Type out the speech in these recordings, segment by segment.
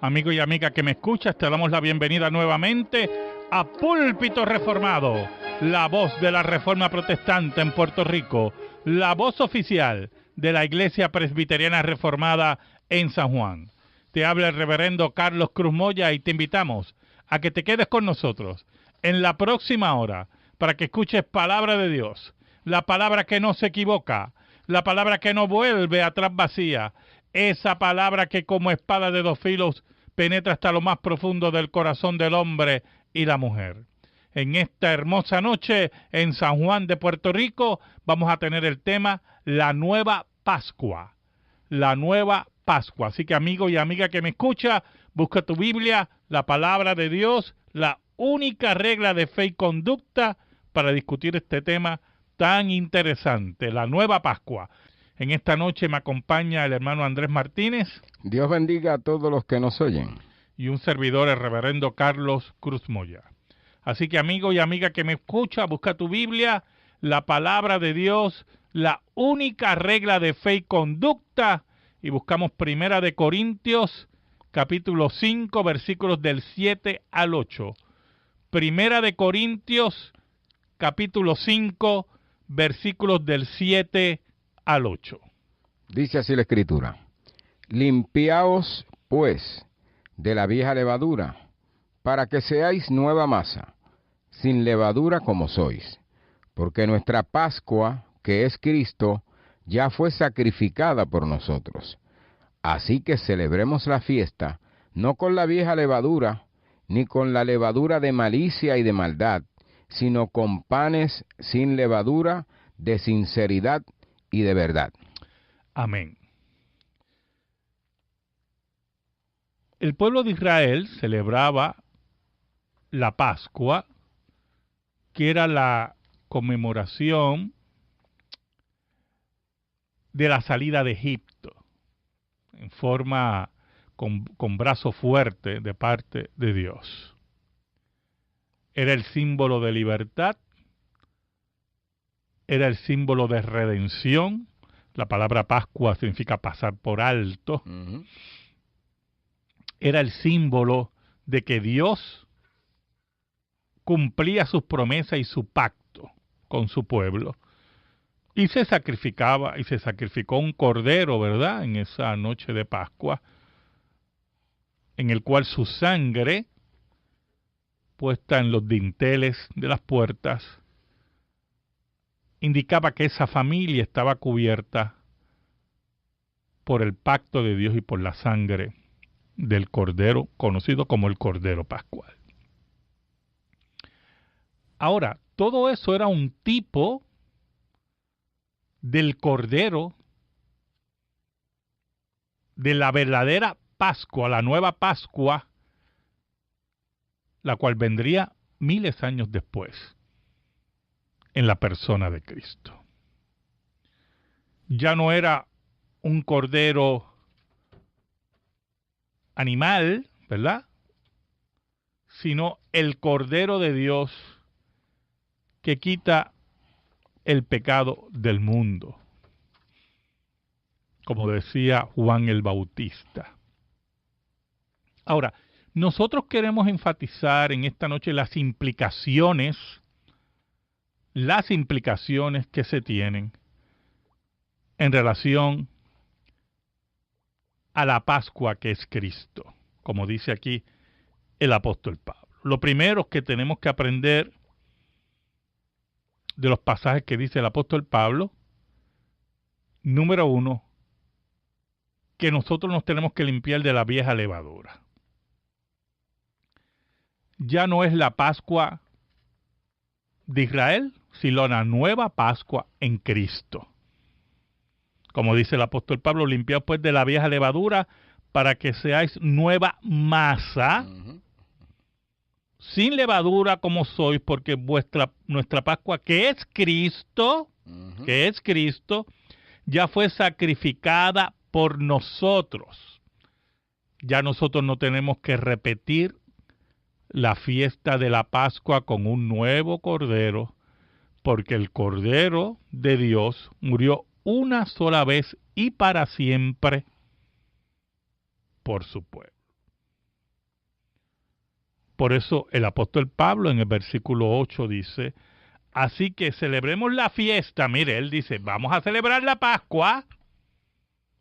Amigo y amiga que me escuchas, te damos la bienvenida nuevamente a Púlpito Reformado, la voz de la Reforma Protestante en Puerto Rico, la voz oficial de la Iglesia Presbiteriana Reformada en San Juan. Te habla el reverendo Carlos Cruz Moya y te invitamos a que te quedes con nosotros en la próxima hora para que escuches palabra de Dios, la palabra que no se equivoca, la palabra que no vuelve atrás vacía, esa palabra que como espada de dos filos penetra hasta lo más profundo del corazón del hombre y la mujer. En esta hermosa noche en San Juan de Puerto Rico vamos a tener el tema La Nueva Pascua. La Nueva Pascua. Así que amigo y amiga que me escucha, busca tu Biblia, la palabra de Dios, la única regla de fe y conducta para discutir este tema tan interesante, la Nueva Pascua. En esta noche me acompaña el hermano Andrés Martínez. Dios bendiga a todos los que nos oyen. Y un servidor, el reverendo Carlos Cruz Moya. Así que amigo y amiga que me escucha, busca tu Biblia, la palabra de Dios, la única regla de fe y conducta, y buscamos Primera de Corintios, capítulo 5, versículos del 7 al 8. Primera de Corintios, capítulo 5, versículos del 7 al 8. Dice así la Escritura: Limpiaos, pues, de la vieja levadura, para que seáis nueva masa, sin levadura como sois, porque nuestra Pascua, que es Cristo, ya fue sacrificada por nosotros. Así que celebremos la fiesta, no con la vieja levadura, ni con la levadura de malicia y de maldad, sino con panes sin levadura, de sinceridad y de verdad. Amén. El pueblo de Israel celebraba la Pascua, que era la conmemoración de la salida de Egipto, en forma con brazo fuerte de parte de Dios. Era el símbolo de libertad, era el símbolo de redención. La palabra Pascua significa pasar por alto. Era el símbolo de que Dios cumplía sus promesas y su pacto con su pueblo. Y se sacrificaba, y se sacrificó un cordero, ¿verdad?, en esa noche de Pascua, en el cual su sangre, puesta en los dinteles de las puertas, indicaba que esa familia estaba cubierta por el pacto de Dios y por la sangre del cordero, conocido como el Cordero Pascual. Ahora, todo eso era un tipo del Cordero, de la verdadera Pascua, la nueva Pascua, la cual vendría miles de años después, en la persona de Cristo. Ya no era un cordero animal, ¿verdad?, sino el Cordero de Dios que quita el pecado del mundo, como decía Juan el Bautista. Ahora, nosotros queremos enfatizar en esta noche las implicaciones que se tienen en relación a la Pascua que es Cristo, como dice aquí el apóstol Pablo. Lo primero que tenemos que aprender de los pasajes que dice el apóstol Pablo, número 1, que nosotros nos tenemos que limpiar de la vieja levadura. Ya no es la Pascua de Israel, sino la nueva Pascua en Cristo. Como dice el apóstol Pablo, limpiaos pues de la vieja levadura para que seáis nueva masa, sin levadura como sois, porque nuestra Pascua, que es Cristo, ya fue sacrificada por nosotros. Ya nosotros no tenemos que repetir la fiesta de la Pascua con un nuevo cordero, porque el Cordero de Dios murió una sola vez y para siempre por su pueblo. Por eso el apóstol Pablo en el versículo 8 dice, así que celebremos la fiesta. Mire, él dice, vamos a celebrar la Pascua.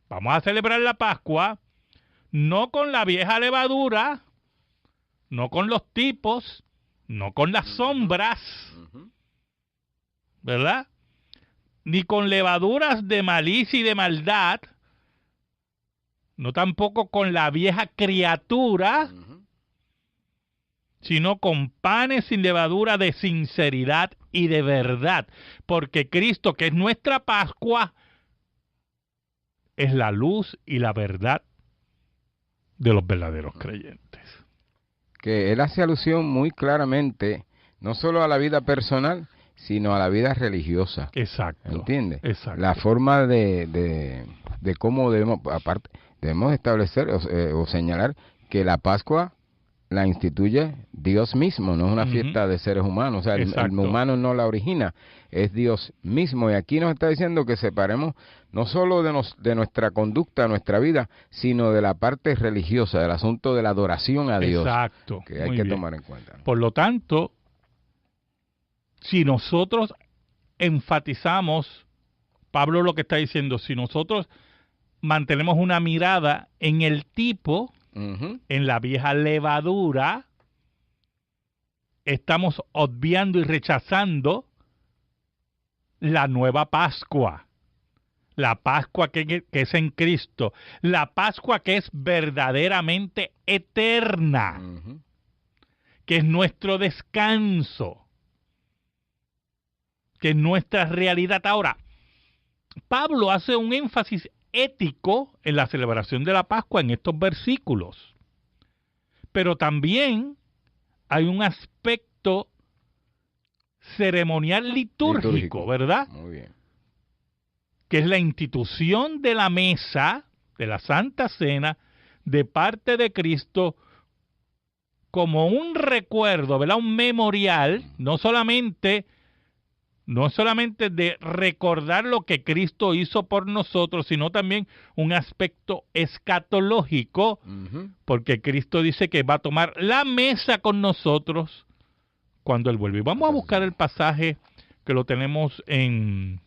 Vamos a celebrar la Pascua, no con la vieja levadura, no con los tipos, no con las sombras, ¿verdad? Ni con levaduras de malicia y de maldad, no tampoco con la vieja criatura, sino con panes sin levadura de sinceridad y de verdad, porque Cristo, que es nuestra Pascua, es la luz y la verdad de los verdaderos creyentes. Que él hace alusión muy claramente, no solo a la vida personal, sino a la vida religiosa. Exacto. ¿Entiendes? Exacto. La forma de cómo debemos, aparte, debemos establecer o señalar que la Pascua la instituye Dios mismo, no es una fiesta de seres humanos, o sea, el humano no la origina, es Dios mismo, y aquí nos está diciendo que separemos no solo de nuestra conducta, nuestra vida, sino de la parte religiosa, del asunto de la adoración a Dios, exacto, que hay que tomar en cuenta. Por lo tanto, si nosotros enfatizamos, Pablo lo que está diciendo, si nosotros mantenemos una mirada en el tipo, en la vieja levadura, estamos obviando y rechazando la nueva Pascua. La Pascua que es en Cristo. La Pascua que es verdaderamente eterna. Que es nuestro descanso. Que es nuestra realidad. Ahora, Pablo hace un énfasis ético en la celebración de la Pascua en estos versículos. Pero también hay un aspecto ceremonial litúrgico, ¿verdad? Muy bien. Que es la institución de la mesa, de la Santa Cena, de parte de Cristo, como un recuerdo, ¿verdad? Un memorial, no solamente de recordar lo que Cristo hizo por nosotros, sino también un aspecto escatológico, porque Cristo dice que va a tomar la mesa con nosotros cuando Él vuelve. Vamos a buscar el pasaje que lo tenemos en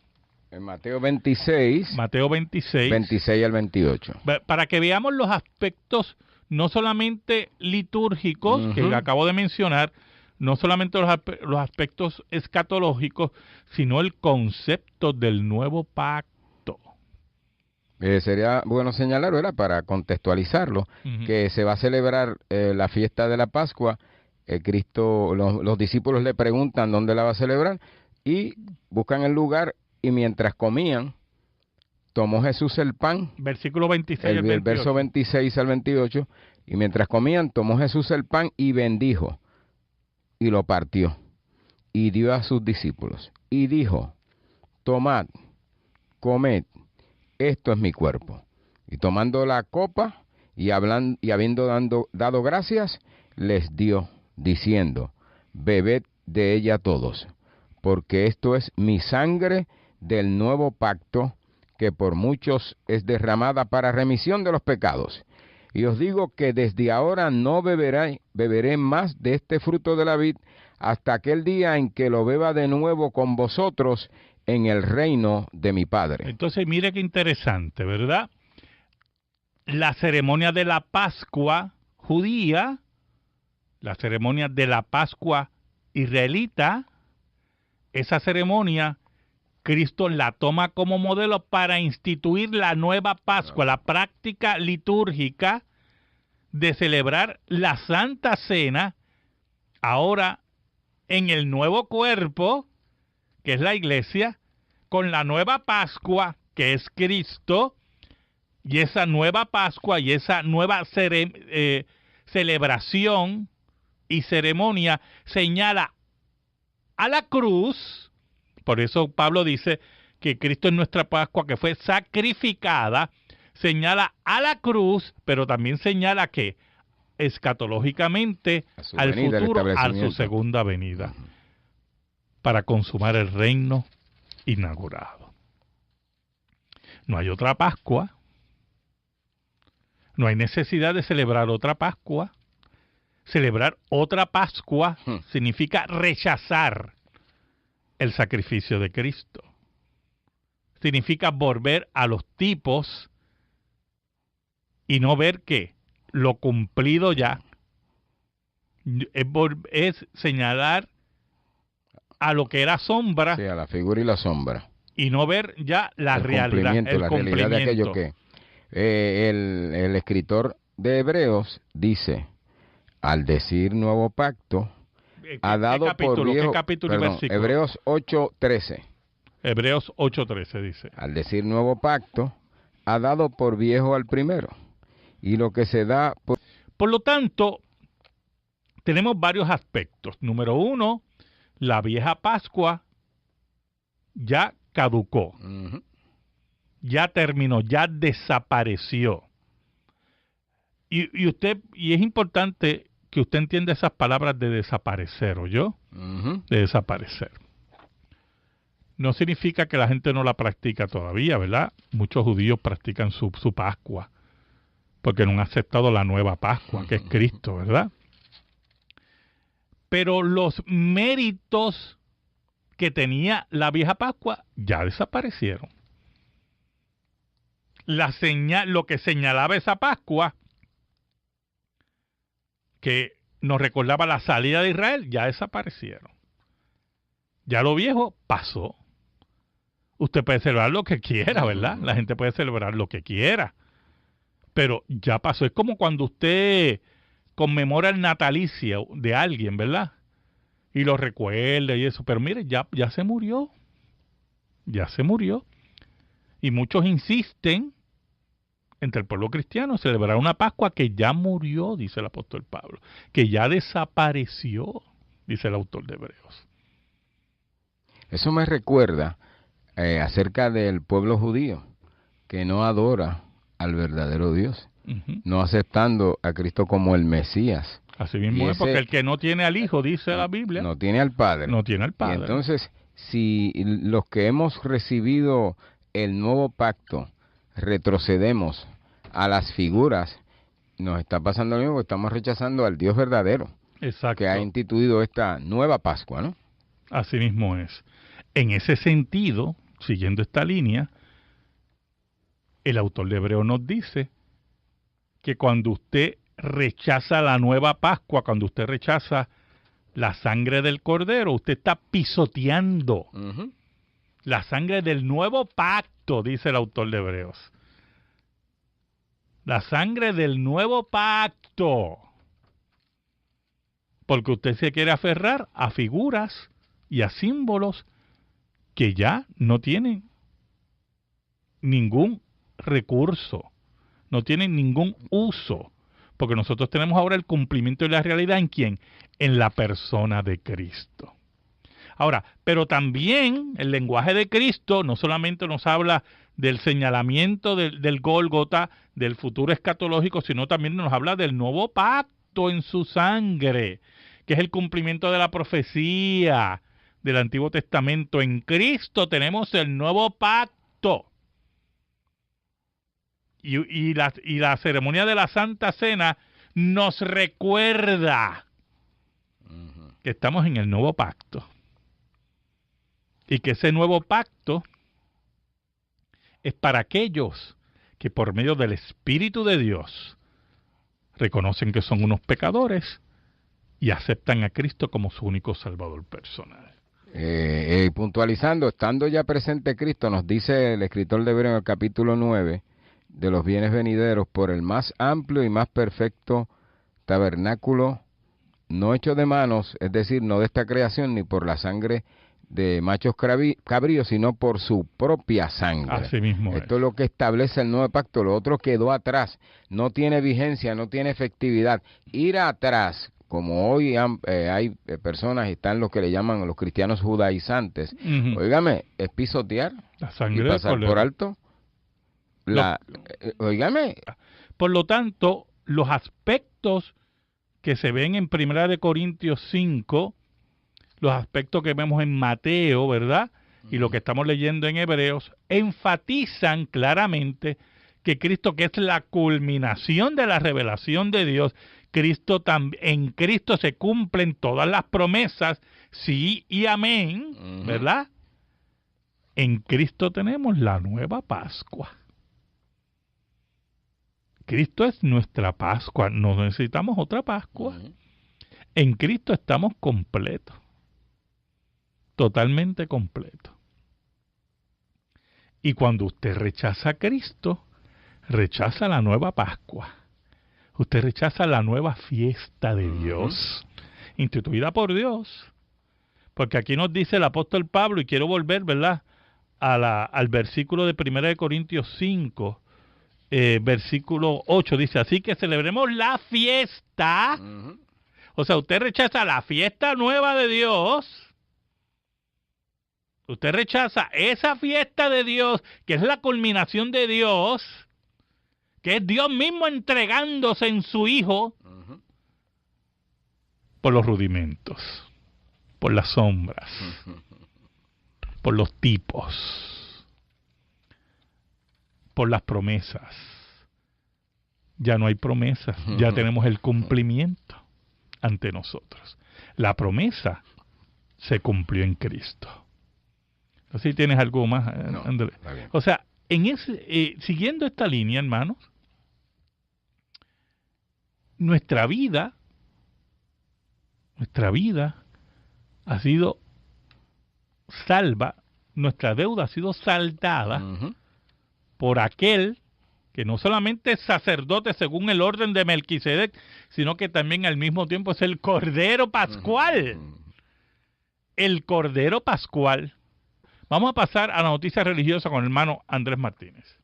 Mateo 26. Mateo 26. 26 al 28. Para que veamos los aspectos no solamente litúrgicos, que acabo de mencionar, no solamente los aspectos escatológicos, sino el concepto del nuevo pacto. Sería bueno señalar, ¿verdad?, para contextualizarlo, que se va a celebrar la fiesta de la Pascua. Cristo, los discípulos le preguntan dónde la va a celebrar y buscan el lugar, y mientras comían, tomó Jesús el pan. Versículo 26 al 28. El verso 26 al 28. Y mientras comían, tomó Jesús el pan y bendijo. Y lo partió, y dio a sus discípulos, y dijo, tomad, comed, esto es mi cuerpo. Y tomando la copa, y habiendo dado gracias, les dio, diciendo, bebed de ella todos, porque esto es mi sangre del nuevo pacto, que por muchos es derramada para remisión de los pecados. Y os digo que desde ahora no beberé más de este fruto de la vid hasta aquel día en que lo beba de nuevo con vosotros en el reino de mi Padre. Entonces, mire qué interesante, ¿verdad? La ceremonia de la Pascua judía, la ceremonia de la Pascua israelita, esa ceremonia Cristo la toma como modelo para instituir la nueva Pascua, la práctica litúrgica de celebrar la Santa Cena, ahora en el nuevo cuerpo, que es la iglesia, con la nueva Pascua, que es Cristo, y esa nueva Pascua y esa nueva celebración y ceremonia señala a la cruz. Por eso Pablo dice que Cristo es nuestra Pascua, que fue sacrificada, señala a la cruz, pero también señala que escatológicamente al futuro, a su segunda venida, para consumar el reino inaugurado. No hay otra Pascua, no hay necesidad de celebrar otra Pascua, Celebrar otra Pascua significa rechazar el sacrificio de Cristo. Significa volver a los tipos y no ver que lo cumplido ya es señalar a lo que era sombra, sí, a la figura y la sombra, y no ver ya la realidad, la realidad de aquello que el escritor de Hebreos dice, al decir nuevo pacto, ha dado por viejo, ¿qué capítulo y versículo? Hebreos 8:13. Hebreos 8:13 dice. Al decir nuevo pacto, ha dado por viejo al primero. Y lo que se da Por lo tanto, tenemos varios aspectos. Número uno, la vieja Pascua ya caducó. Ya terminó, ya desapareció. Y es importante que usted entienda esas palabras de desaparecer, ¿oyó? De desaparecer. No significa que la gente no la practica todavía, ¿verdad? Muchos judíos practican su Pascua, porque no han aceptado la nueva Pascua, que es Cristo, ¿verdad? Pero los méritos que tenía la vieja Pascua ya desaparecieron. Lo que señalaba esa Pascua, que nos recordaba la salida de Israel, ya desaparecieron. Ya lo viejo pasó. Usted puede celebrar lo que quiera, ¿verdad? La gente puede celebrar lo que quiera. Pero ya pasó. Es como cuando usted conmemora el natalicio de alguien, ¿verdad? Y lo recuerda y eso. Pero mire, ya se murió. Ya se murió. Y muchos insisten entre el pueblo cristiano celebrar una Pascua que ya murió, dice el apóstol Pablo, que ya desapareció, dice el autor de Hebreos. Eso me recuerda acerca del pueblo judío, que no adora al verdadero Dios, no aceptando a Cristo como el Mesías. Así mismo es, porque el que no tiene al Hijo, dice la Biblia, no tiene al Padre. No tiene al Padre. Y entonces, si los que hemos recibido el nuevo pacto retrocedemos a las figuras, nos está pasando lo mismo, que estamos rechazando al Dios verdadero. Exacto. Que ha instituido esta nueva Pascua, ¿no? Así mismo es. En ese sentido, siguiendo esta línea, el autor de Hebreos nos dice que cuando usted rechaza la nueva Pascua, cuando usted rechaza la sangre del Cordero, usted está pisoteando la sangre del nuevo pacto, dice el autor de Hebreos. La sangre del nuevo pacto. Porque usted se quiere aferrar a figuras y a símbolos que ya no tienen ningún recurso, no tienen ningún uso, porque nosotros tenemos ahora el cumplimiento de la realidad ¿en quién? En la persona de Cristo. Ahora, pero también el lenguaje de Cristo no solamente nos habla del señalamiento del Gólgota, del futuro escatológico, sino también nos habla del nuevo pacto en su sangre, que es el cumplimiento de la profecía del Antiguo Testamento. En Cristo tenemos el nuevo pacto. Y la ceremonia de la Santa Cena nos recuerda que estamos en el nuevo pacto. Y que ese nuevo pacto es para aquellos que por medio del Espíritu de Dios reconocen que son unos pecadores y aceptan a Cristo como su único Salvador personal. Puntualizando, estando ya presente Cristo, nos dice el escritor de Hebreos en el capítulo 9, de los bienes venideros, por el más amplio y más perfecto tabernáculo, no hecho de manos, es decir, no de esta creación, ni por la sangre de machos cabríos, sino por su propia sangre. Así mismo Esto es lo que establece el nuevo pacto. Lo otro quedó atrás, no tiene vigencia, no tiene efectividad. Ir atrás, como hoy hay personas y están los que le llaman los cristianos judaizantes, óigame, es pisotear la sangre y pasar por alto. Óigame. Por lo tanto, los aspectos que se ven en 1 Corintios 5, los aspectos que vemos en Mateo, ¿verdad? Y lo que estamos leyendo en Hebreos, enfatizan claramente que Cristo, que es la culminación de la revelación de Dios, En Cristo se cumplen todas las promesas, sí y amén, ¿verdad? En Cristo tenemos la nueva Pascua. Cristo es nuestra Pascua, no necesitamos otra Pascua. En Cristo estamos completos, totalmente completos. Y cuando usted rechaza a Cristo, rechaza la nueva Pascua. Usted rechaza la nueva fiesta de Dios, instituida por Dios. Porque aquí nos dice el apóstol Pablo, y quiero volver, ¿verdad?, al versículo de 1 Corintios 5, versículo 8, dice, así que celebremos la fiesta. O sea, usted rechaza la fiesta nueva de Dios. Usted rechaza esa fiesta de Dios, que es la culminación de Dios, que es Dios mismo entregándose en su Hijo, por los rudimentos, por las sombras, por los tipos, por las promesas. Ya no hay promesas, ya tenemos el cumplimiento ante nosotros. La promesa se cumplió en Cristo. No sé si tienes algo más, Andrés. Está bien. O sea, siguiendo esta línea, hermanos, nuestra vida ha sido salva, nuestra deuda ha sido saldada por aquel que no solamente es sacerdote según el orden de Melquisedec, sino que también al mismo tiempo es el Cordero Pascual. El Cordero Pascual. Vamos a pasar a la noticia religiosa con el hermano Andrés Martínez.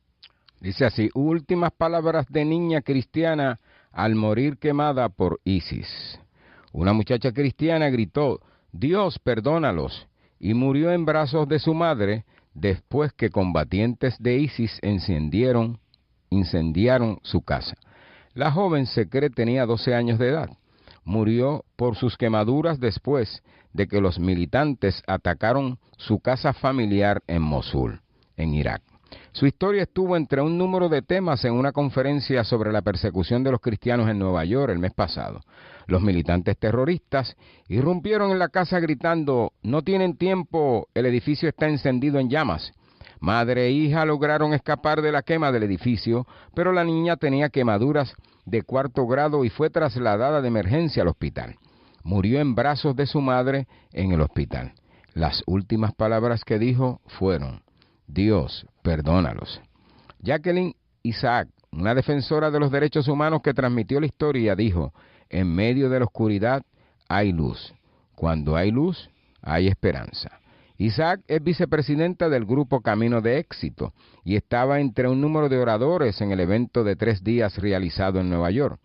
Dice así, últimas palabras de niña cristiana al morir quemada por ISIS. Una muchacha cristiana gritó, Dios, perdónalos, y murió en brazos de su madre después que combatientes de ISIS incendiaron su casa. La joven se cree tenía 12 años de edad. Murió por sus quemaduras después de que los militantes atacaron su casa familiar en Mosul, en Irak. Su historia estuvo entre un número de temas en una conferencia sobre la persecución de los cristianos en Nueva York el mes pasado. Los militantes terroristas irrumpieron en la casa gritando, no tienen tiempo, el edificio está encendido en llamas. Madre e hija lograron escapar de la quema del edificio, pero la niña tenía quemaduras de 4º grado y fue trasladada de emergencia al hospital. Murió en brazos de su madre en el hospital. Las últimas palabras que dijo fueron, Dios, perdónalos. Jacqueline Isaac, una defensora de los derechos humanos que transmitió la historia, dijo, en medio de la oscuridad hay luz. Cuando hay luz, hay esperanza. Isaac es vicepresidenta del grupo Camino de Éxito y estaba entre un número de oradores en el evento de 3 días realizado en Nueva York.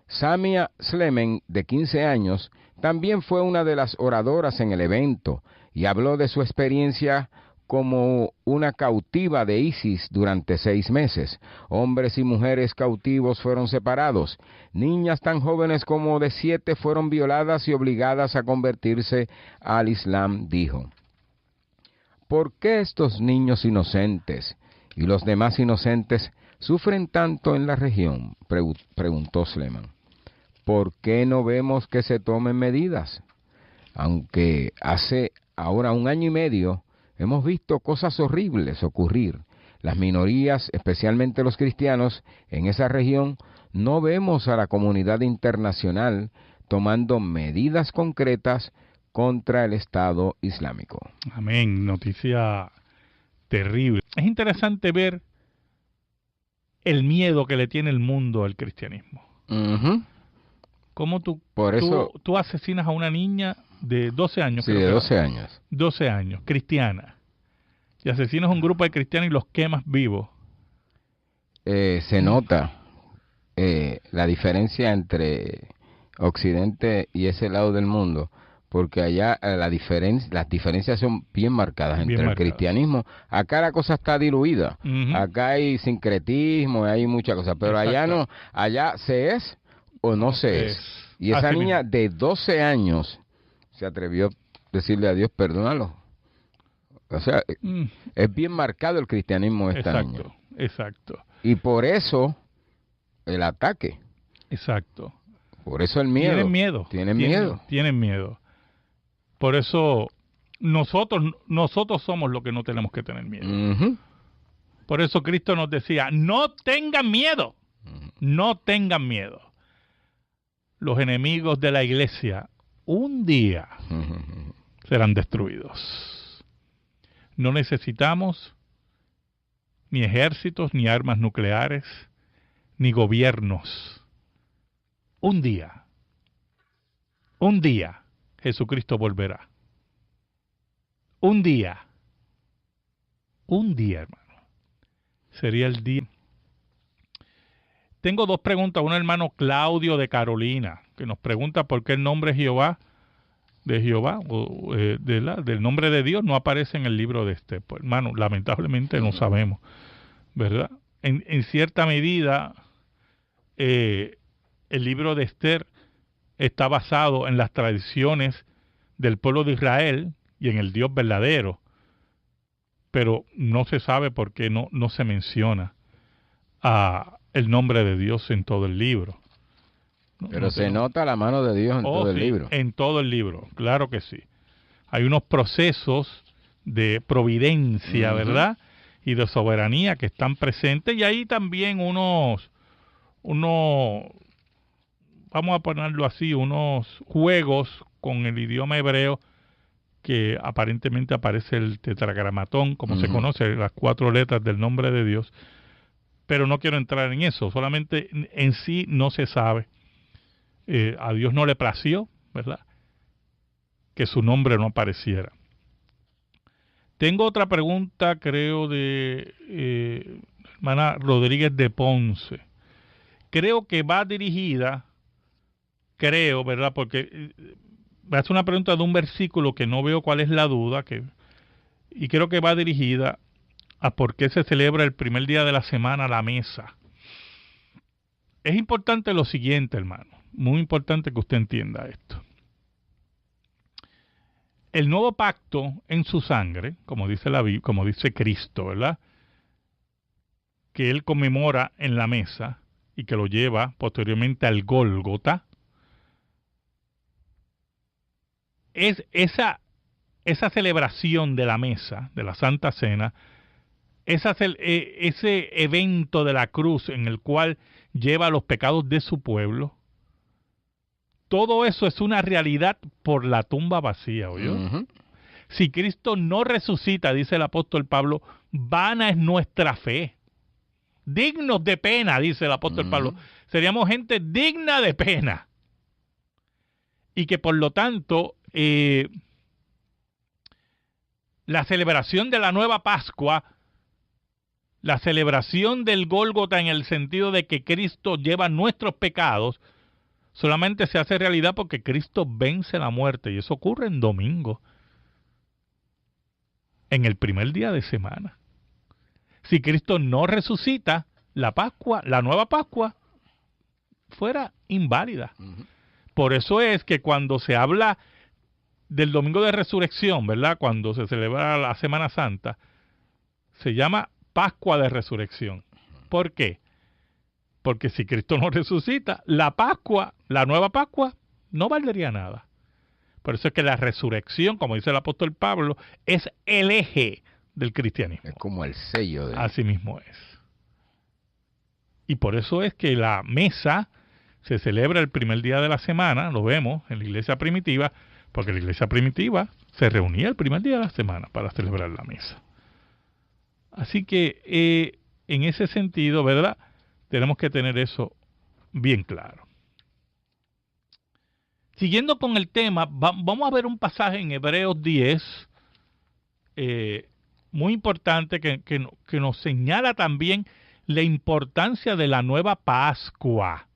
Samia Slemen, de 15 años, también fue una de las oradoras en el evento y habló de su experiencia como una cautiva de ISIS durante 6 meses. Hombres y mujeres cautivos fueron separados. Niñas tan jóvenes como de 7 fueron violadas y obligadas a convertirse al Islam, dijo. ¿Por qué estos niños inocentes y los demás inocentes sufren tanto en la región? Preguntó Sleman. ¿Por qué no vemos que se tomen medidas? Aunque hace ahora 1 año y medio hemos visto cosas horribles ocurrir. Las minorías, especialmente los cristianos, en esa región, no vemos a la comunidad internacional tomando medidas concretas contra el Estado Islámico. Amén. Noticia terrible. Es interesante ver el miedo que le tiene el mundo al cristianismo. ¿Cómo tú asesinas a una niña de 12 años? Sí, de 12 años. 12 años, cristiana. Y asesinas a un grupo de cristianos y los quemas vivos. Se nota la diferencia entre Occidente y ese lado del mundo, porque allá las diferencias son bien marcadas entre el cristianismo. Acá la cosa está diluida. Acá hay sincretismo, hay muchas cosas, pero allá no, allá se es o no se es. Y esa niña de 12 años se atrevió a decirle a Dios, perdónalo. O sea, es bien marcado el cristianismo de esta niña. Exacto. Y por eso el ataque. Exacto. Por eso el miedo. Tienen miedo. Tienen miedo. Por eso nosotros somos los que no tenemos que tener miedo. Ujú. Por eso Cristo nos decía, no tengan miedo. No tengan miedo. Los enemigos de la iglesia un día serán destruidos. No necesitamos ni ejércitos, ni armas nucleares, ni gobiernos. Un día, Jesucristo volverá. Un día, hermano, sería el día. Tengo dos preguntas. Una, hermano Claudio de Carolina, que nos pregunta por qué el nombre Jehová, del nombre de Dios, no aparece en el libro de Esther. Pues, hermano, lamentablemente no sabemos, ¿verdad? En cierta medida, el libro de Esther está basado en las tradiciones del pueblo de Israel y en el Dios verdadero, pero no se sabe por qué no se menciona el nombre de Dios en todo el libro. Pero se nota la mano de Dios en todo el libro. En todo el libro, claro que sí. Hay unos procesos de providencia, ¿verdad? Y de soberanía que están presentes, y ahí también unos, vamos a ponerlo así, unos juegos con el idioma hebreo, que aparentemente aparece el tetragramatón, como se conoce, las 4 letras del nombre de Dios, pero no quiero entrar en eso, solamente en sí no se sabe. A Dios no le plació, ¿verdad?, que su nombre no apareciera. Tengo otra pregunta, creo, de hermana Rodríguez de Ponce. Creo que va dirigida, ¿verdad?, porque me hace una pregunta de un versículo que no veo cuál es la duda, y creo que va dirigida a por qué se celebra el primer día de la semana la mesa. Es importante lo siguiente, hermano, muy importante que usted entienda esto. El nuevo pacto en su sangre, como dice la Biblia, como dice Cristo, ¿verdad?, que él conmemora en la mesa y que lo lleva posteriormente al Gólgota, es esa celebración de la mesa, de la Santa Cena, ese evento de la cruz en el cual lleva los pecados de su pueblo. Todo eso es una realidad por la tumba vacía, ¿oyó? Si Cristo no resucita, dice el apóstol Pablo, vana es nuestra fe. Dignos de pena, dice el apóstol Pablo. Seríamos gente digna de pena. Y que por lo tanto, la celebración de la nueva Pascua, la celebración del Gólgota en el sentido de que Cristo lleva nuestros pecados, solamente se hace realidad porque Cristo vence la muerte, y eso ocurre en domingo, en el primer día de semana. Si Cristo no resucita, la Pascua, la nueva Pascua, fuera inválida. Por eso es que cuando se habla del domingo de resurrección, ¿verdad?, cuando se celebra la Semana Santa, se llama Pascua de Resurrección. ¿Por qué? Porque si Cristo no resucita, la Pascua, la nueva Pascua, no valdría nada. Por eso es que la resurrección, como dice el apóstol Pablo, es el eje del cristianismo. Es como el sello de... Así mismo es. Y por eso es que la mesa se celebra el primer día de la semana, lo vemos en la iglesia primitiva, porque la iglesia primitiva se reunía el primer día de la semana para celebrar la mesa. Así que en ese sentido, ¿verdad?, tenemos que tener eso bien claro. Siguiendo con el tema, vamos a ver un pasaje en Hebreos 10, muy importante, que nos señala también la importancia de la nueva Pascua.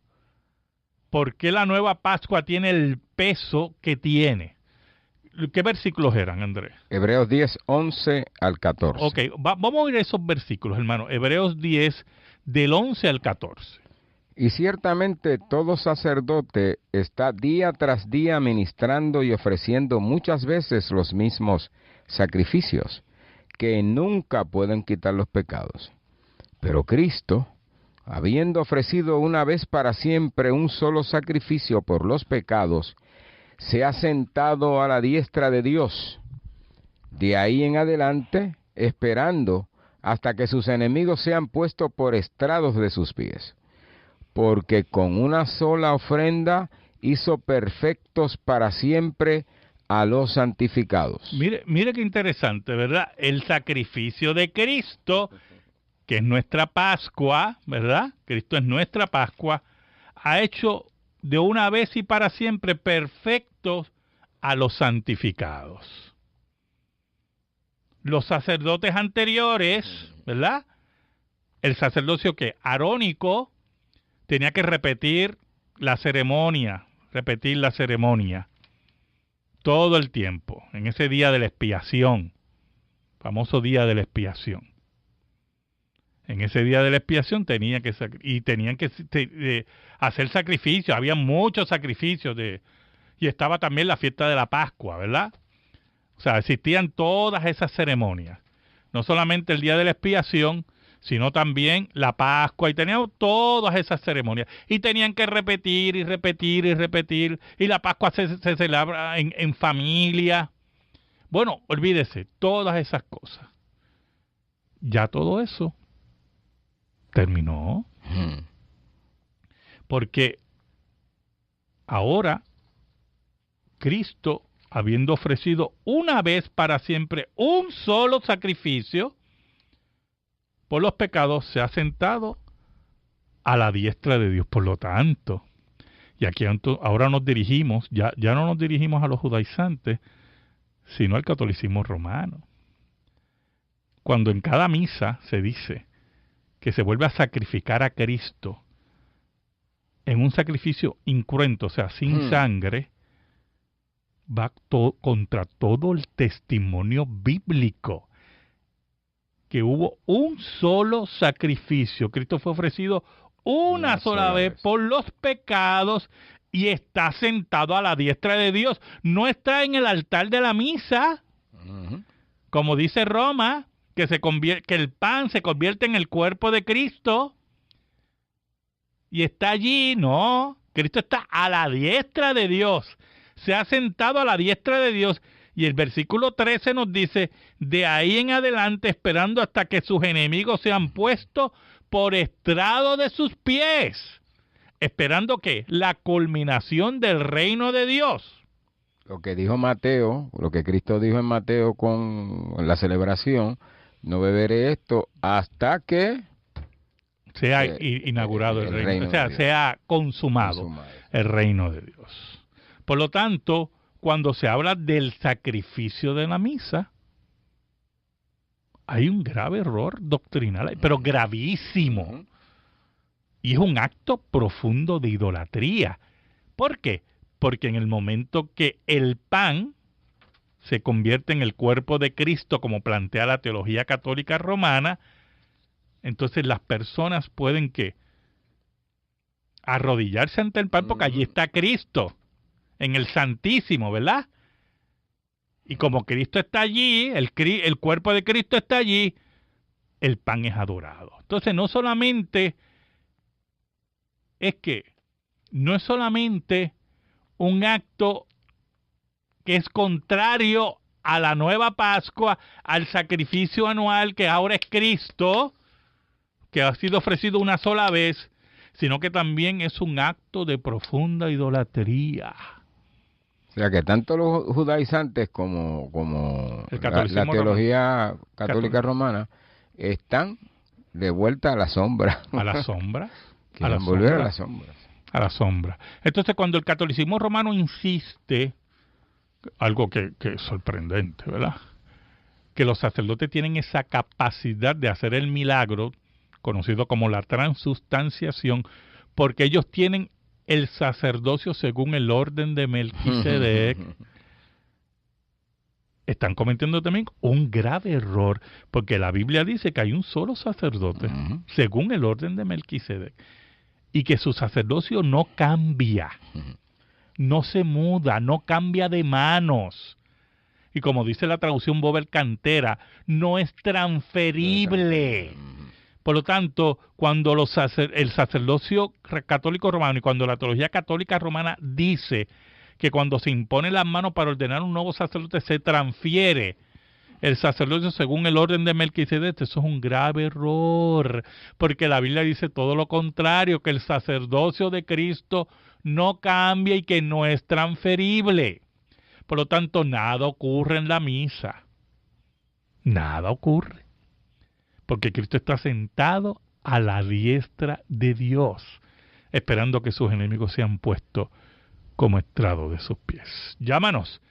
¿Por qué la nueva Pascua tiene el peso que tiene? ¿Qué versículos eran, Andrés? Hebreos 10, 11 al 14. Ok, vamos a ir a esos versículos, hermano. Hebreos 10, del 11 al 14. Y ciertamente todo sacerdote está día tras día ministrando y ofreciendo muchas veces los mismos sacrificios, que nunca pueden quitar los pecados. Pero Cristo, habiendo ofrecido una vez para siempre un solo sacrificio por los pecados, se ha sentado a la diestra de Dios. De ahí en adelante, esperando hasta que sus enemigos sean puestos por estrados de sus pies. Porque con una sola ofrenda hizo perfectos para siempre a los santificados. Mire qué interesante, ¿verdad? El sacrificio de Cristo, que es nuestra Pascua, ¿verdad? Cristo es nuestra Pascua, ha hecho de una vez y para siempre perfectos a los santificados. Los sacerdotes anteriores, ¿verdad? El sacerdocio que arónico tenía que repetir la ceremonia todo el tiempo, en ese día de la expiación, famoso día de la expiación. En ese día de la expiación tenían que hacer sacrificios, había muchos sacrificios y estaba también la fiesta de la Pascua, ¿verdad? O sea, existían todas esas ceremonias, no solamente el día de la expiación, sino también la Pascua, y tenían todas esas ceremonias, y tenían que repetir, y la Pascua se celebra en familia. Bueno, olvídese, todas esas cosas. Ya todo eso terminó, porque ahora Cristo, habiendo ofrecido una vez para siempre un solo sacrificio por los pecados, se ha sentado a la diestra de Dios. Por lo tanto, y aquí ahora nos dirigimos, ya no nos dirigimos a los judaizantes, sino al catolicismo romano. Cuando en cada misa se dice que se vuelve a sacrificar a Cristo en un sacrificio incruento, o sea, sin sangre, va contra todo el testimonio bíblico, que hubo un solo sacrificio. Cristo fue ofrecido una sola vez por los pecados y está sentado a la diestra de Dios. No está en el altar de la misa, como dice Roma, que el pan se convierte en el cuerpo de Cristo y está allí. No, Cristo está a la diestra de Dios. Se ha sentado a la diestra de Dios. Y el versículo 13 nos dice, de ahí en adelante, esperando hasta que sus enemigos sean puestos por estrado de sus pies. ¿Esperando qué? La culminación del reino de Dios. Lo que dijo Mateo, lo que Cristo dijo en Mateo con la celebración, no beberé esto hasta que sea inaugurado el reino, o sea, sea consumado el reino de Dios. Por lo tanto, cuando se habla del sacrificio de la misa, hay un grave error doctrinal, pero gravísimo. Y es un acto profundo de idolatría. ¿Por qué? Porque en el momento que el pan se convierte en el cuerpo de Cristo, como plantea la teología católica romana, entonces las personas pueden ¿qué? Arrodillarse ante el pan, porque allí está Cristo, en el Santísimo, ¿verdad? Y como Cristo está allí, el cuerpo de Cristo está allí, el pan es adorado. Entonces no es solamente un acto que es contrario a la nueva Pascua, al sacrificio anual que ahora es Cristo, que ha sido ofrecido una sola vez, sino que también es un acto de profunda idolatría. O sea que tanto los judaizantes como la teología católica romana están de vuelta a la sombra. A la sombra. Quieren volver a la sombra. A la sombra. Entonces, cuando el catolicismo romano insiste, algo que es sorprendente, ¿verdad? Que los sacerdotes tienen esa capacidad de hacer el milagro, conocido como la transustanciación, porque ellos tienen el sacerdocio según el orden de Melquisedec. Están cometiendo también un grave error, porque la Biblia dice que hay un solo sacerdote, según el orden de Melquisedec, y que su sacerdocio no cambia, no se muda, no cambia de manos. Y como dice la traducción Bober Cantera, no es transferible. Por lo tanto, cuando el sacerdocio católico romano y cuando la teología católica romana dice que cuando se impone las manos para ordenar un nuevo sacerdote se transfiere el sacerdocio según el orden de Melquisedec, eso es un grave error, porque la Biblia dice todo lo contrario, que el sacerdocio de Cristo no cambia y que no es transferible. Por lo tanto, nada ocurre en la misa. Nada ocurre. Porque Cristo está sentado a la diestra de Dios, esperando que sus enemigos sean puestos como estrado de sus pies. Llámanos,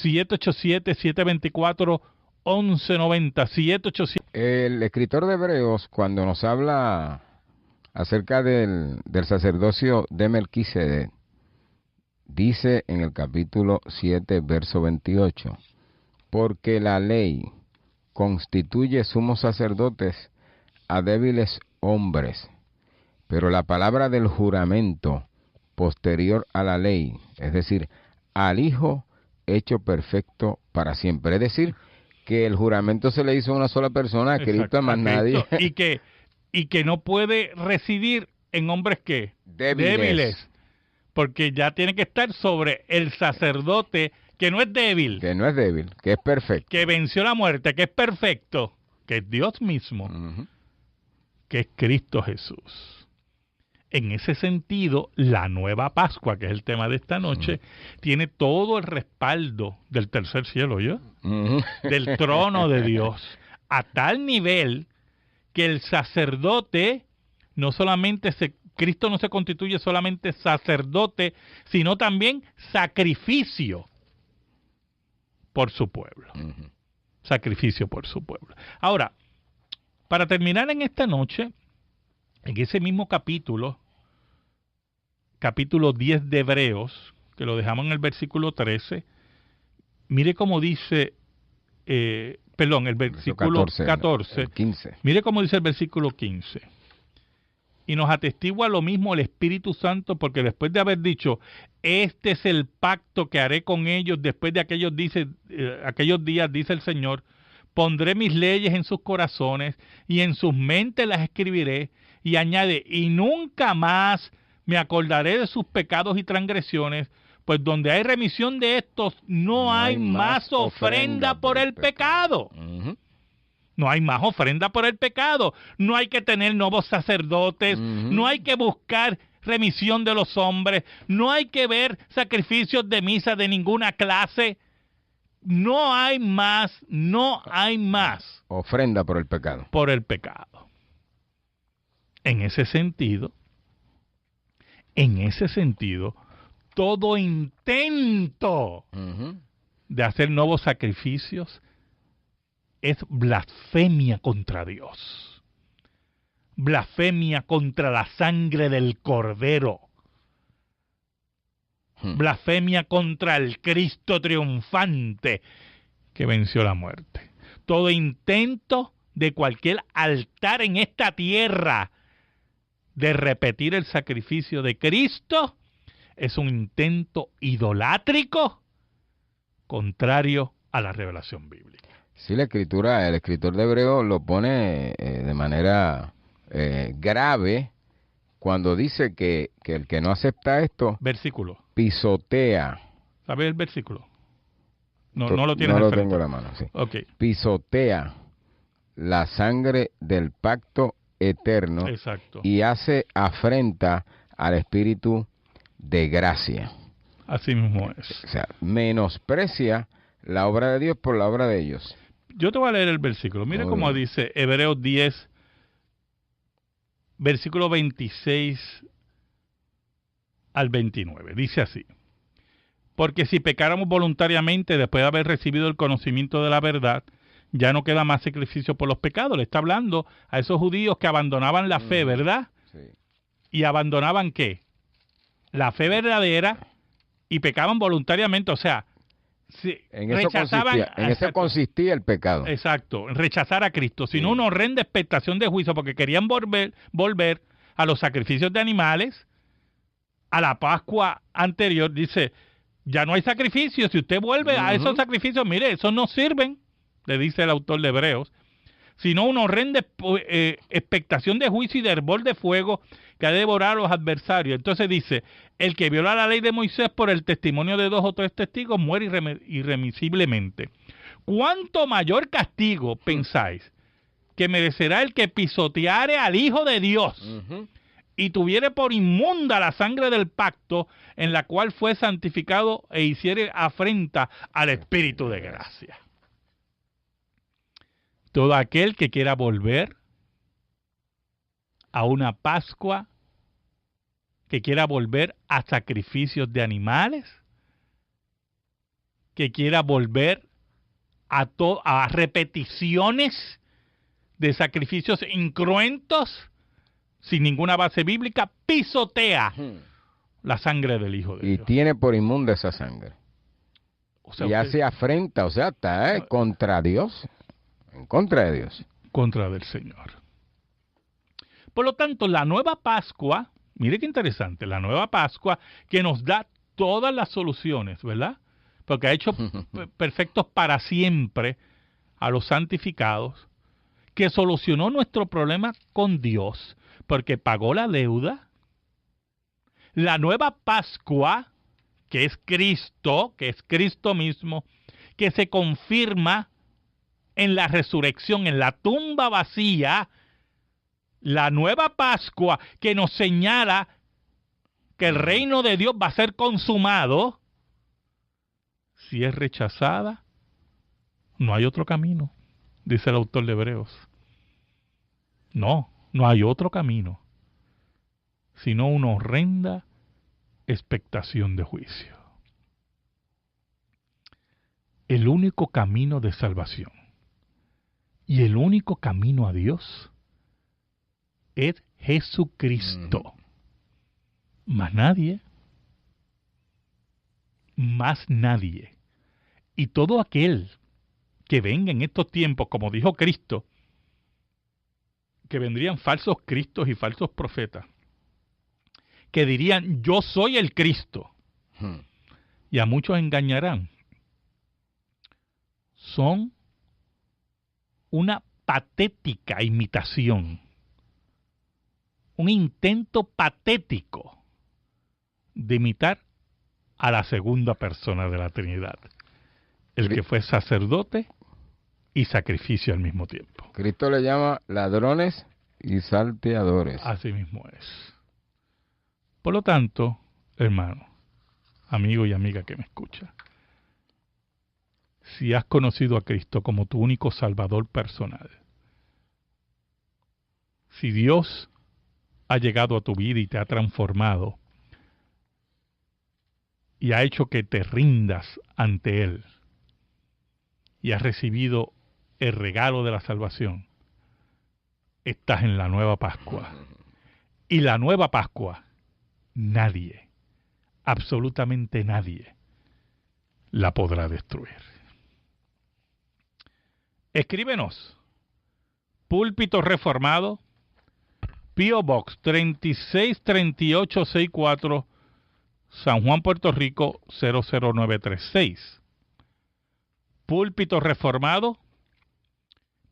787-724-1190, 787. El escritor de Hebreos, cuando nos habla acerca del sacerdocio de Melquisedec, dice en el capítulo 7, verso 28, porque la ley constituye sumos sacerdotes a débiles hombres, pero la palabra del juramento posterior a la ley, es decir, al Hijo hecho perfecto para siempre. Es decir, que el juramento se le hizo a una sola persona, a Cristo, a más nadie. Y que no puede residir en hombres que débiles, porque ya tiene que estar sobre el sacerdote que no es débil. Que no es débil, que es perfecto. Que venció la muerte, que es perfecto, que es Dios mismo, que es Cristo Jesús. En ese sentido, la nueva Pascua, que es el tema de esta noche, tiene todo el respaldo del tercer cielo, del trono de Dios, a tal nivel que el sacerdote no solamente Cristo no se constituye solamente sacerdote, sino también sacrificio por su pueblo. Sacrificio por su pueblo. Ahora, para terminar en esta noche, en ese mismo capítulo 10 de Hebreos, que lo dejamos en el versículo 13, mire cómo dice, el versículo 14, 15. Mire cómo dice el versículo 15. Y nos atestigua lo mismo el Espíritu Santo, porque después de haber dicho, este es el pacto que haré con ellos después de aquellos días, dice el Señor, pondré mis leyes en sus corazones y en sus mentes las escribiré, y añade, y nunca más me acordaré de sus pecados y transgresiones, pues donde hay remisión de estos, no hay más ofrenda por el pecado. No hay más ofrenda por el pecado. No hay que tener nuevos sacerdotes. No hay que buscar remisión de los hombres. No hay que ver sacrificios de misa de ninguna clase. No hay más ofrenda por el pecado. Por el pecado. En ese sentido, todo intento de hacer nuevos sacrificios es blasfemia contra Dios. Blasfemia contra la sangre del Cordero. Blasfemia contra el Cristo triunfante que venció la muerte. Todo intento de cualquier altar en esta tierra de repetir el sacrificio de Cristo es un intento idolátrico contrario a la revelación bíblica. Sí, el escritor de Hebreo lo pone de manera grave cuando dice que el que no acepta esto versículo pisotea. ¿Sabes el versículo? No lo tienes. No lo tengo en la mano, sí. Okay. Pisotea la sangre del pacto eterno. Exacto. Y hace afrenta al Espíritu de gracia. Así mismo es. O sea, menosprecia la obra de Dios por la obra de ellos. Yo te voy a leer el versículo. Mira cómo dice Hebreos 10, versículo 26 al 29. Dice así: porque si pecáramos voluntariamente después de haber recibido el conocimiento de la verdad, ya no queda más sacrificio por los pecados. Le está hablando a esos judíos que abandonaban la fe, ¿verdad? Sí. ¿Y abandonaban qué? La fe verdadera y pecaban voluntariamente, o sea, en eso consistía el pecado. Exacto, en rechazar a Cristo, sino una horrenda expectación de juicio, porque querían volver a los sacrificios de animales, a la Pascua anterior. Dice, ya no hay sacrificios, si usted vuelve a esos sacrificios, mire, esos no sirven, le dice el autor de Hebreos, sino una horrenda expectación de juicio y de hervor de fuego que ha devorado a los adversarios. Entonces dice, el que viola la ley de Moisés por el testimonio de 2 o 3 testigos muere irremisiblemente. ¿Cuánto mayor castigo pensáis que merecerá el que pisoteare al Hijo de Dios y tuviere por inmunda la sangre del pacto en la cual fue santificado e hiciere afrenta al Espíritu de gracia? Todo aquel que quiera volver a una Pascua, que quiera volver a sacrificios de animales, que quiera volver a repeticiones de sacrificios incruentos, sin ninguna base bíblica, pisotea la sangre del Hijo de Dios. Y tiene por inmunda esa sangre. O sea, y hace afrenta, o sea, está contra Dios, en contra de Dios. Contra del Señor. Por lo tanto, la nueva Pascua, mire qué interesante, la nueva Pascua que nos da todas las soluciones, ¿verdad? Porque ha hecho perfectos para siempre a los santificados, que solucionó nuestro problema con Dios, porque pagó la deuda. La nueva Pascua, que es Cristo mismo, que se confirma en la resurrección, en la tumba vacía. La nueva Pascua que nos señala que el reino de Dios va a ser consumado. Si es rechazada, no hay otro camino, dice el autor de Hebreos. No hay otro camino, sino una horrenda expectación de juicio. El único camino de salvación y el único camino a Dios es Jesucristo. Más nadie. Más nadie. Y todo aquel que venga en estos tiempos, como dijo Cristo, que vendrían falsos cristos y falsos profetas, que dirían, yo soy el Cristo, y a muchos engañarán, son una patética imitación, un intento patético de imitar a la segunda persona de la Trinidad, el que fue sacerdote y sacrificio al mismo tiempo. Cristo le llama ladrones y salteadores. Así mismo es. Por lo tanto, hermano, amigo y amiga que me escucha, si has conocido a Cristo como tu único Salvador personal, si Dios ha llegado a tu vida y te ha transformado y ha hecho que te rindas ante Él y has recibido el regalo de la salvación, estás en la nueva Pascua. Y la nueva Pascua, nadie, absolutamente nadie, la podrá destruir. Escríbenos, Púlpito Reformado, P.O. Box 363864, San Juan, Puerto Rico 00936. Púlpito Reformado,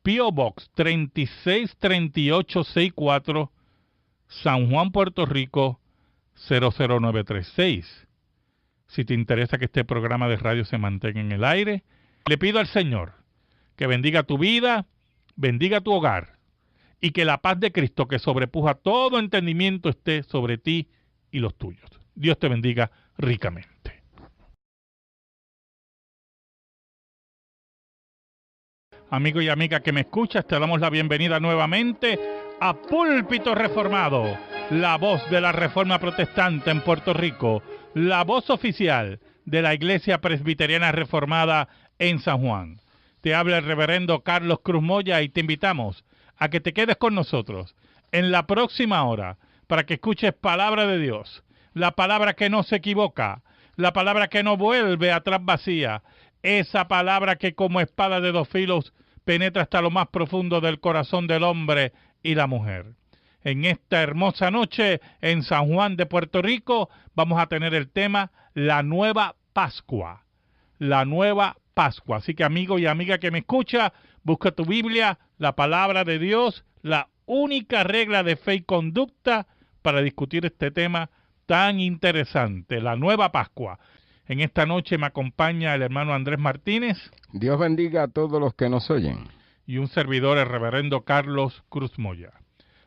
P.O. Box 363864, San Juan, Puerto Rico 00936. Si te interesa que este programa de radio se mantenga en el aire, le pido al Señor que bendiga tu vida, bendiga tu hogar, y que la paz de Cristo, que sobrepuja todo entendimiento, esté sobre ti y los tuyos. Dios te bendiga ricamente. Amigo y amiga que me escuchas, te damos la bienvenida nuevamente a Púlpito Reformado, la voz de la Reforma Protestante en Puerto Rico, la voz oficial de la Iglesia Presbiteriana Reformada en San Juan. Te habla el reverendo Carlos Cruz Moya y te invitamos a que te quedes con nosotros en la próxima hora para que escuches palabra de Dios, la palabra que no se equivoca, la palabra que no vuelve atrás vacía, esa palabra que como espada de 2 filos penetra hasta lo más profundo del corazón del hombre y la mujer. En esta hermosa noche en San Juan de Puerto Rico vamos a tener el tema La Nueva Pascua. La Nueva Pascua. Así que amigo y amiga que me escucha, Busca tu Biblia, la palabra de Dios, la única regla de fe y conducta para discutir este tema tan interesante, la nueva Pascua. En esta noche me acompaña el hermano Andrés Martínez. Dios bendiga a todos los que nos oyen. Y un servidor, el reverendo Carlos Cruz Moya.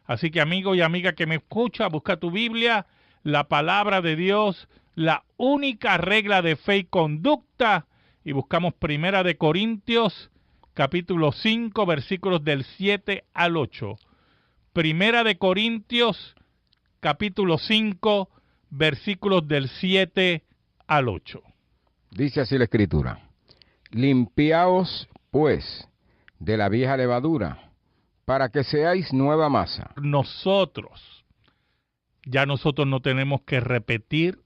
Así que amigo y amiga que me escucha, busca tu Biblia, la palabra de Dios, la única regla de fe y conducta, y buscamos Primera de Corintios, capítulo 5, versículos del 7 al 8. Primera de Corintios, capítulo 5, versículos del 7 al 8. Dice así la Escritura: limpiaos, pues, de la vieja levadura, para que seáis nueva masa. Nosotros no tenemos que repetir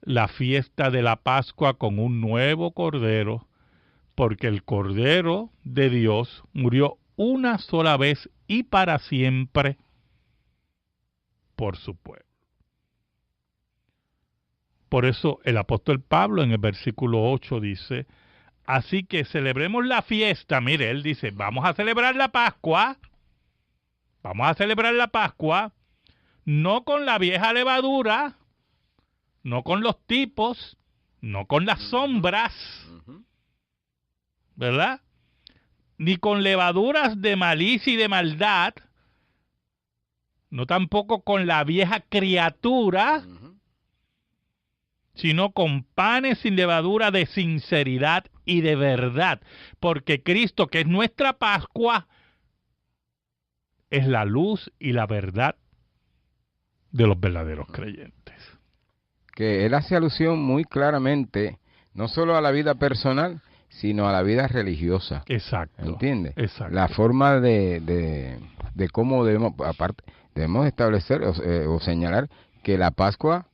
la fiesta de la Pascua con un nuevo cordero, porque el Cordero de Dios murió una sola vez y para siempre por su pueblo. Por eso el apóstol Pablo en el versículo 8 dice: así que celebremos la fiesta. Mire, él dice, vamos a celebrar la Pascua, no con la vieja levadura, no con los tipos, no con las sombras, ¿verdad? Ni con levaduras de malicia y de maldad, no tampoco con la vieja criatura, sino con panes sin levadura de sinceridad y de verdad, porque Cristo, que es nuestra Pascua, es la luz y la verdad de los verdaderos creyentes. Que él hace alusión muy claramente, no solo a la vida personal, sino a la vida religiosa. Exacto. ¿Entiendes? Exacto. La forma de cómo debemos, aparte, debemos establecer o señalar que la Pascua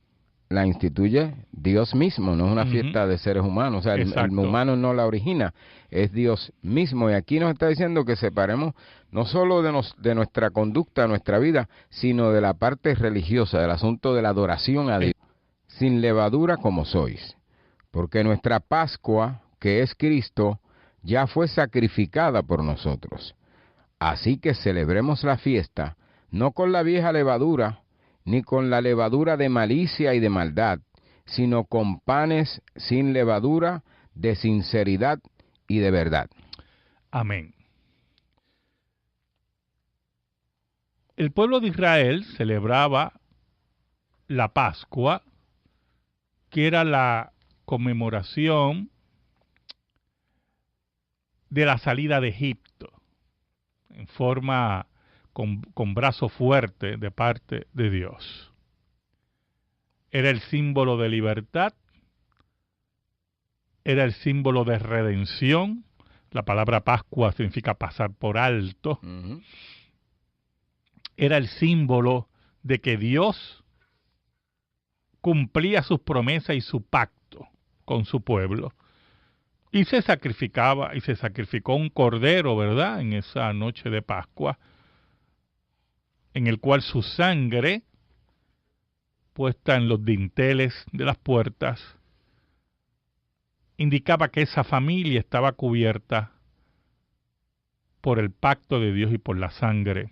la instituye Dios mismo, no es una fiesta de seres humanos, o sea, el humano no la origina, es Dios mismo, y aquí nos está diciendo que separemos no solo de nuestra conducta, nuestra vida, sino de la parte religiosa, del asunto de la adoración a Dios, sin levadura como sois, porque nuestra Pascua, que es Cristo, ya fue sacrificada por nosotros. Así que celebremos la fiesta, no con la vieja levadura, ni con la levadura de malicia y de maldad, sino con panes sin levadura, de sinceridad y de verdad. Amén. El pueblo de Israel celebraba la Pascua, que era la conmemoración de la salida de Egipto, en forma con brazo fuerte de parte de Dios. Era el símbolo de libertad, era el símbolo de redención. La palabra Pascua significa pasar por alto. Era el símbolo de que Dios cumplía sus promesas y su pacto con su pueblo. Y se sacrificaba, y se sacrificó un cordero, ¿verdad?, en esa noche de Pascua, en el cual su sangre, puesta en los dinteles de las puertas, indicaba que esa familia estaba cubierta por el pacto de Dios y por la sangre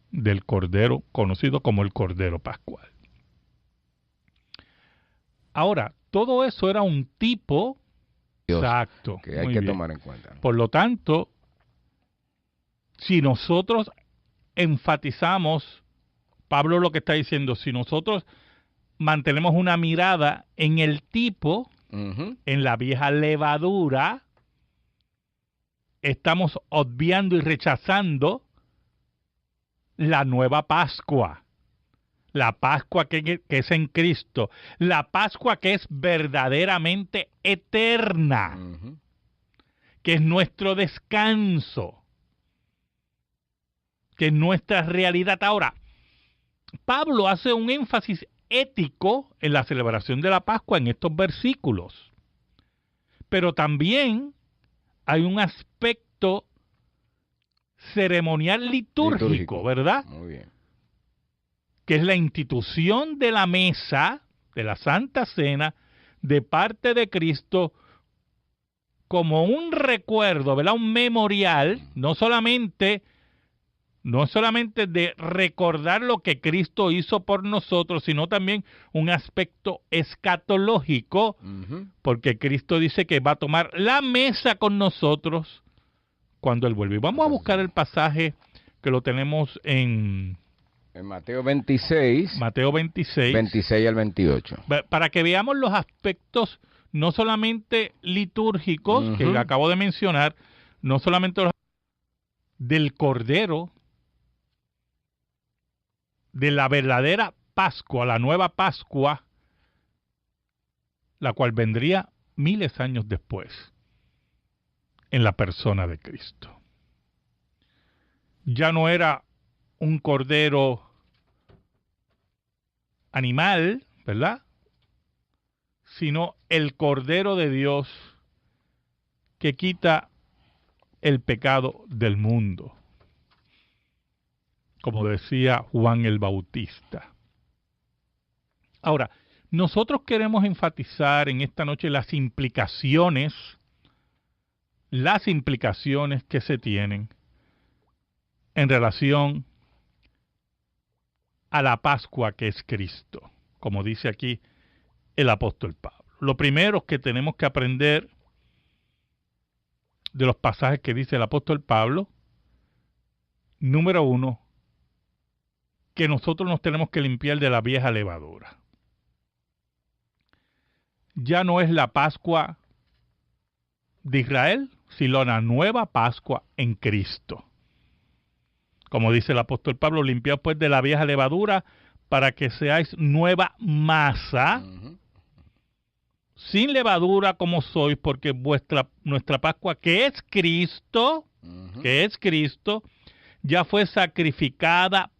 del cordero, conocido como el Cordero Pascual. Ahora, todo eso era un tipo Dios, exacto que hay que tomar en cuenta. Por lo tanto, si nosotros enfatizamos, Pablo lo que está diciendo, si nosotros mantenemos una mirada en el tipo, en la vieja levadura, estamos obviando y rechazando la nueva Pascua, la Pascua que es en Cristo, la Pascua que es verdaderamente eterna, que es nuestro descanso, que es nuestra realidad. Ahora, Pablo hace un énfasis ético en la celebración de la Pascua en estos versículos, pero también hay un aspecto ceremonial litúrgico, ¿verdad? Muy bien. Que es la institución de la mesa, de la Santa Cena, de parte de Cristo, como un recuerdo, ¿verdad? Un memorial, no solamente de recordar lo que Cristo hizo por nosotros, sino también un aspecto escatológico, porque Cristo dice que va a tomar la mesa con nosotros cuando Él vuelve. Y vamos a buscar el pasaje que lo tenemos en Mateo 26, 26 al 28. Para que veamos los aspectos no solamente litúrgicos, que acabo de mencionar, no solamente los del Cordero, de la verdadera Pascua, la nueva Pascua, la cual vendría miles de años después en la persona de Cristo. Ya no era un cordero animal, ¿verdad? Sino el Cordero de Dios que quita el pecado del mundo, como decía Juan el Bautista. Ahora, nosotros queremos enfatizar en esta noche las implicaciones que se tienen en relación a la Pascua que es Cristo, como dice aquí el apóstol Pablo. Lo primero que tenemos que aprender de los pasajes que dice el apóstol Pablo, número 1, que nosotros nos tenemos que limpiar de la vieja levadura. Ya no es la Pascua de Israel, sino la nueva Pascua en Cristo. Como dice el apóstol Pablo, limpiad pues de la vieja levadura para que seáis nueva masa, sin levadura como sois, porque nuestra Pascua, que es Cristo, ya fue sacrificada